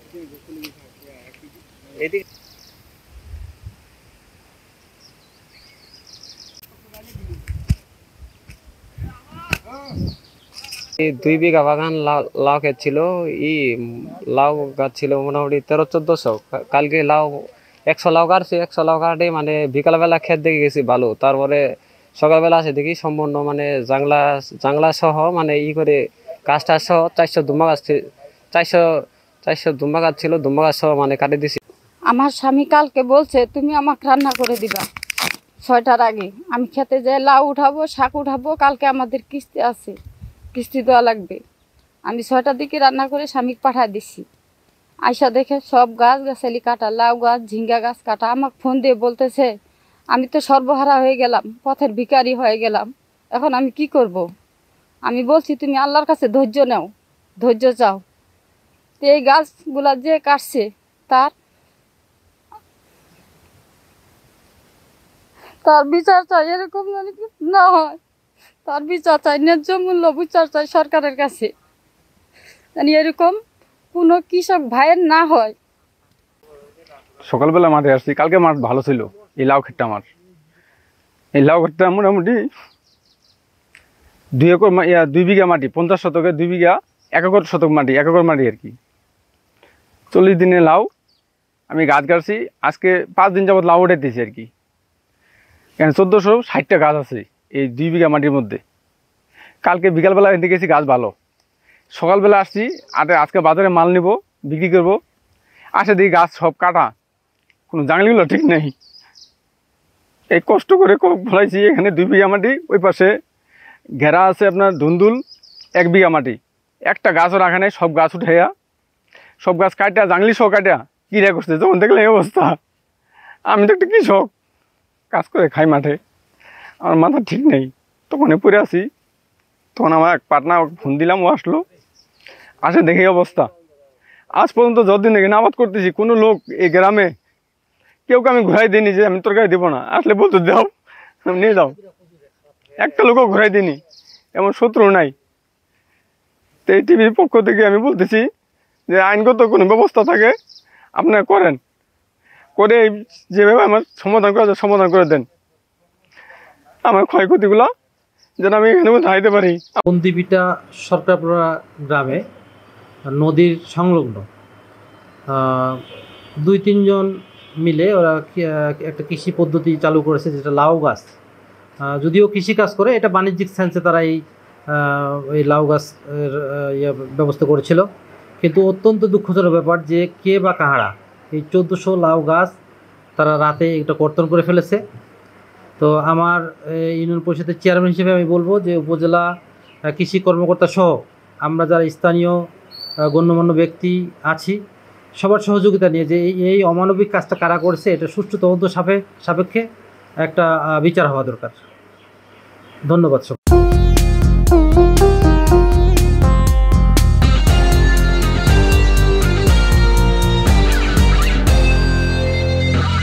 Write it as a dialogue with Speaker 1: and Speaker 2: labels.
Speaker 1: এই 2 বিঘা বাগান লাউ ক্ষেত ছিল। লাউ গাছ ছিল মোটামুটি 13-1400। কালকে লাউ 100 লাউ কাটছে। 100 লাউ কাটে মানে বিকালবেলা ক্ষেত দেখে গেছি ভালো। তারপরে সকালবেলা আসে দেখি সম্পূর্ণ মানে জাংলা সহ মানে করে গাছটা সহ 400 দুম্বা গাছ 400 দুম্বা গাছ ছিল। দুম্বা গাছ সহ মানে কাটে দিছি।
Speaker 2: আমার স্বামী কালকে বলছে তুমি আমাকে রান্না করে দিবা 6টার আগে। আমি খেতে যাই লাউ উঠাবো, শাক উঠাবো, কালকে আমাদের কিস্তি আছে, কিস্তি দেওয়া লাগবে। আমি 6টার দিকে রান্না করে স্বামীকে পাঠায় দিছি। আয়সা দেখে সব গাছালি কাটা, লাউ গাছ, ঝিঙ্গা গাছ কাটা। আমাকে ফোন দিয়ে বলতেছে আমি তো সর্বহারা হয়ে গেলাম, পথের ভিখারি হয়ে গেলাম, এখন আমি কি করব। আমি বলছি তুমি আল্লাহর কাছে ধৈর্য নাও, ধৈর্য চাও। তো এই গাছগুলা যে কাটছে তার বিচার চাই, এরকম না হয়। তার বিচার চাই, ন্যায্য মূল্য বিচার চাই সরকারের কাছে, মানে এরকম কোনো কৃষক ভাইয়ের না হয়।
Speaker 3: সকালবেলা মাঠে আসছি, কালকে মাঠ ভালো ছিল। এই লাউ ক্ষেতটা আমার, এই লাউ ক্ষেতটা মোটামুটি 2 বিঘা মাটি, 50 শতকে 2 বিঘা, 1 একর শতক মাটি, 1 একর মাটি আর কি। 40 দিনে লাউ আমি গাছ কাটছি। আজকে 5 দিন যাবত লাউ উঠাইতেছি আর কি। এখানে 1460টা গাছ আছে এই 2 বিঘা মাটির মধ্যে। কালকে বিকালবেলা এনে গেছি, গাছ ভালো। সকালবেলা আসছি, আজকে বাজারে মাল নিব, বিক্রি করব। আসে দেখি গাছ সব কাটা, কোনো জাংলিগুলো ঠিক নেই। এই কষ্ট করে ফলাইছি। এখানে 2 বিঘা মাটি, ওই পাশে ঘেরা আছে আপনার ধুন্দুল 1 বিঘা মাটি। একটা গাছও রাখা নেই, সব গাছ উঠাইয়া, সব গাছ কাটা, জাংলি সহ কাটা কিরা করছে। যখন দেখলে এই অবস্থা, আমি তো একটা কৃষক, কাজ করে খাই মাঠে, আমার মাথা ঠিক নেই। তখন পড়ে আছি, তখন আমার এক পার্টনার ফোন দিলাম, ও আসলো। আসে দেখে অবস্থা। আজ পর্যন্ত যতদিন এখানে আবাদ করতেছি, কোনো লোক এই গ্রামে কেউকে আমি ঘুরাই দিইনি যে আমি তরকারি দেবো না। আসলে বলতো দাও, নিয়ে যাও। একটা লোকও ঘুরাই দিইনি, এমন শত্রু নাই। তো এই টিভির পক্ষ থেকে আমি বলতেছি যে আইনগত কোনো ব্যবস্থা থাকে আপনারা করেন, করে যেভাবে আমার সমাধান করা যায় সমাধান করে দেন। আমার ক্ষয়ক্ষতিগুলো যেন আমি এখানে দাঁড়াইতে পারি।
Speaker 4: বন্দিবিটা সরকারপুরা গ্রামে নদীর সংলগ্ন 2-3 জন মিলে ওরা একটা কৃষি পদ্ধতি চালু করেছে, যেটা লাউ গাছ। যদিও কৃষি কাজ করে, এটা বাণিজ্যিক সেন্সে তারা এই লাউ গাছের ব্যবস্থা করেছিল। কিন্তু অত্যন্ত দুঃখজনক ব্যাপার যে কে বা কাহারা এই 1400 লাউ গাছ তারা রাতে এটা কর্তন করে ফেলেছে। তো আমার ইউনিয়ন পরিষদের চেয়ারম্যান হিসেবে আমি বলবো যে উপজেলা কৃষি কর্মকর্তা সহ আমরা যারা স্থানীয় গণ্যমান্য ব্যক্তি আছি, সবার সহযোগিতা নিয়ে যে এই অমানবিক কাজটা কারা করছে এটা সুষ্ঠু তদন্ত সাপেক্ষে একটা বিচার হওয়া দরকার। ধন্যবাদ সব।